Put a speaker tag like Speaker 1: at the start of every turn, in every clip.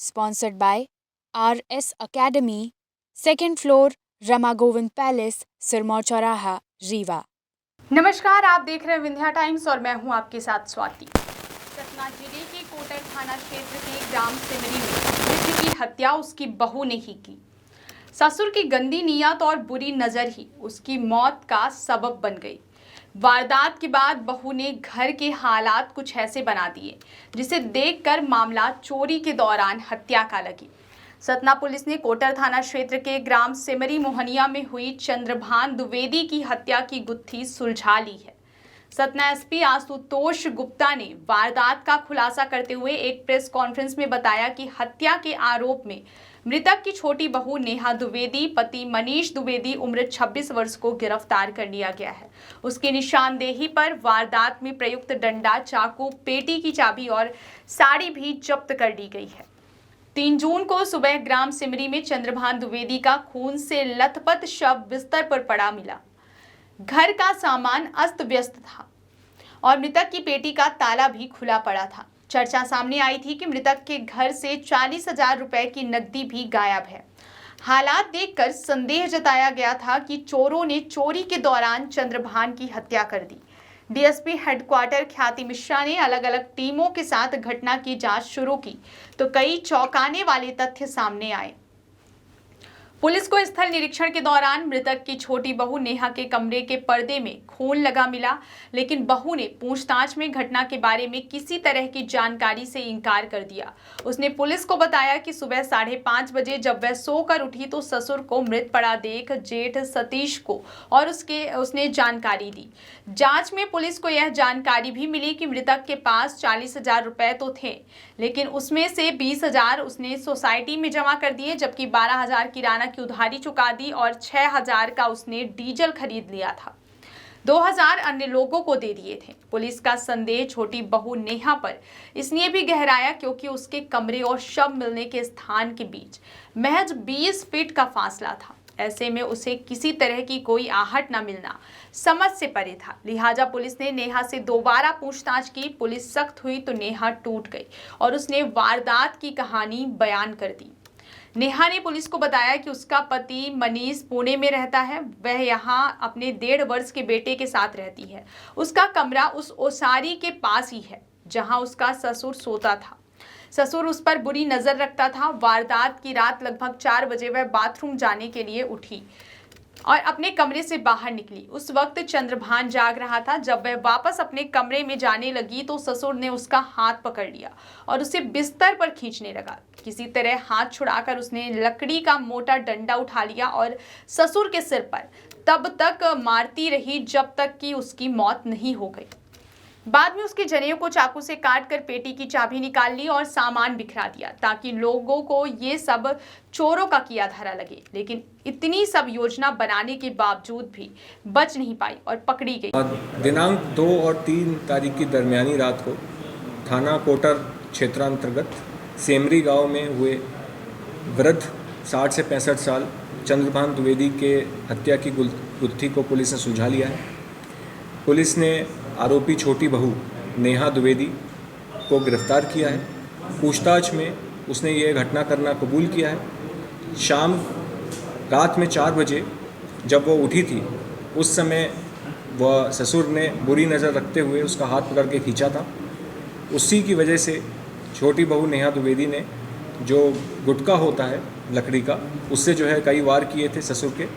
Speaker 1: sponsored by RS Academy, second floor, Rama Govind palace, Sirmaur चौराहा, रीवा।
Speaker 2: नमस्कार, आप देख रहे हैं विंध्या टाइम्स और मैं हूं आपके साथ स्वाति। सतना जिले के कोटर थाना क्षेत्र के ग्राम सिमरी में मित्र की हत्या उसकी बहू ने ही की। ससुर की गंदी नीयत और बुरी नजर ही उसकी मौत का सबब बन गई। वारदात के बाद बहू ने घर के हालात कुछ ऐसे बना दिए जिसे देखकर मामला चोरी के दौरान हत्या का लगी। सतना पुलिस ने कोटर थाना क्षेत्र के ग्राम सिमरी मोहनिया में हुई चंद्रभान द्विवेदी की हत्या की गुत्थी सुलझा ली है। सतना एसपी आशुतोष गुप्ता ने वारदात का खुलासा करते हुए एक प्रेस कॉन्फ्रेंस में बताया कि हत्या के आरोप में मृतक की छोटी बहू नेहा द्विवेदी, पति मनीष द्विवेदी उम्र 26 वर्ष को गिरफ्तार कर लिया गया है। उसकी निशानदेही पर वारदात में प्रयुक्त डंडा, चाकू, पेटी की चाबी और साड़ी भी जब्त कर ली गई है। 3 जून को सुबह ग्राम सिमरी में चंद्रभान द्विवेदी का खून से लथपथ शव बिस्तर पर पड़ा मिला। घर का सामान अस्त व्यस्त था और मृतक की पेटी का ताला भी खुला पड़ा था। चर्चा सामने आई थी कि मृतक के घर से 40,000 रुपए की नकदी भी गायब है। हालात देखकर संदेह जताया गया था कि चोरों ने चोरी के दौरान चंद्रभान की हत्या कर दी। डीएसपी हेडक्वार्टर ख्याति मिश्रा ने अलग अलग टीमों के साथ घटना की जांच शुरू की तो कई चौंकाने वाले तथ्य सामने आए। पुलिस को स्थल निरीक्षण के दौरान मृतक की छोटी बहू नेहा के कमरे के पर्दे में खून लगा मिला, लेकिन बहू ने पूछताछ में घटना के बारे में किसी तरह की जानकारी से इनकार कर दिया। उसने पुलिस को बताया कि सुबह 5:30 बजे जब वह सोकर उठी तो ससुर को मृत पड़ा देख जेठ सतीश को और उसने जानकारी दी। जांच में पुलिस को यह जानकारी भी मिली कि मृतक के पास 40,000 रुपए तो थे, लेकिन उसमें से 20,000 उसने सोसाइटी में जमा कर दिए, जबकि 12,000 किराना की उधारी चुका दी और 6,000 का उसने डीजल खरीद लिया था। 2,000 अन्य लोगों को दे दिए थे। पुलिस का संदेह छोटी बहू नेहा पर इसलिए भी गहराया क्योंकि उसके कमरे और शव मिलने के स्थान के बीच महज 20 फीट का फासला था। ऐसे में उसे किसी तरह की कोई आहट न मिलना समझ से परे था। लिहाजा पुलिस ने नेहा से दोबारा पूछताछ की। पुलिस सख्त हुई तो नेहा टूट गई और उसने वारदात की कहानी बयान कर दी। नेहा ने पुलिस को बताया कि उसका पति मनीष पुणे में रहता है। वह यहाँ अपने 1.5 वर्ष के बेटे के साथ रहती है। उसका कमरा उस ओसारी के पास ही है जहाँ उसका ससुर सोता था। ससुर उस पर बुरी नजर रखता था। वारदात की रात लगभग 4 बजे वह बाथरूम जाने के लिए उठी और अपने कमरे से बाहर निकली। उस वक्त चंद्रभान जाग रहा था। जब वह वापस अपने कमरे में जाने लगी तो ससुर ने उसका हाथ पकड़ लिया और उसे बिस्तर पर खींचने लगा। किसी तरह हाथ छुड़ाकर उसने लकड़ी का मोटा डंडा उठा लिया और ससुर के सिर पर तब तक मारती रही जब तक कि उसकी मौत नहीं हो गई। बाद में उसके जनेऊ को चाकू से काटकर पेटी की चाबी निकाल ली और सामान बिखरा दिया ताकि लोगों को ये सब चोरों का किया धरा लगे। लेकिन इतनी सब योजना बनाने के बावजूद भी बच नहीं पाई और पकड़ी गई।
Speaker 3: दिनांक 2 और 3 तारीख की दरमियानी रात को थाना कोटर क्षेत्रांतर्गत सेमरी गांव में हुए वृद्ध 60 से 65 साल चंद्रभान द्विवेदी के हत्या की गुत्थी को पुलिस ने सुलझा लिया है। पुलिस ने आरोपी छोटी बहू नेहा द्विवेदी को गिरफ्तार किया है। पूछताछ में उसने ये घटना करना कबूल किया है। रात में 4 बजे जब वो उठी थी उस समय वह ससुर ने बुरी नज़र रखते हुए उसका हाथ पकड़ के खींचा था। उसी की वजह से छोटी बहू नेहा द्विवेदी ने जो गुटका होता है लकड़ी का, उससे जो है कई वार किए थे ससुर के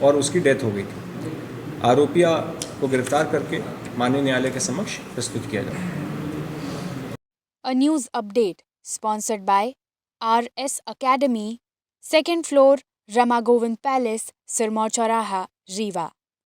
Speaker 3: और उसकी डेथ हो गई थी। आरोपिया को गिरफ्तार करके माननीय न्यायालय के समक्ष प्रस्तुत किया जाए।
Speaker 1: A news update sponsored by RS Academy, second floor, Rama Govind palace, Sirmaur चौराहा, रीवा।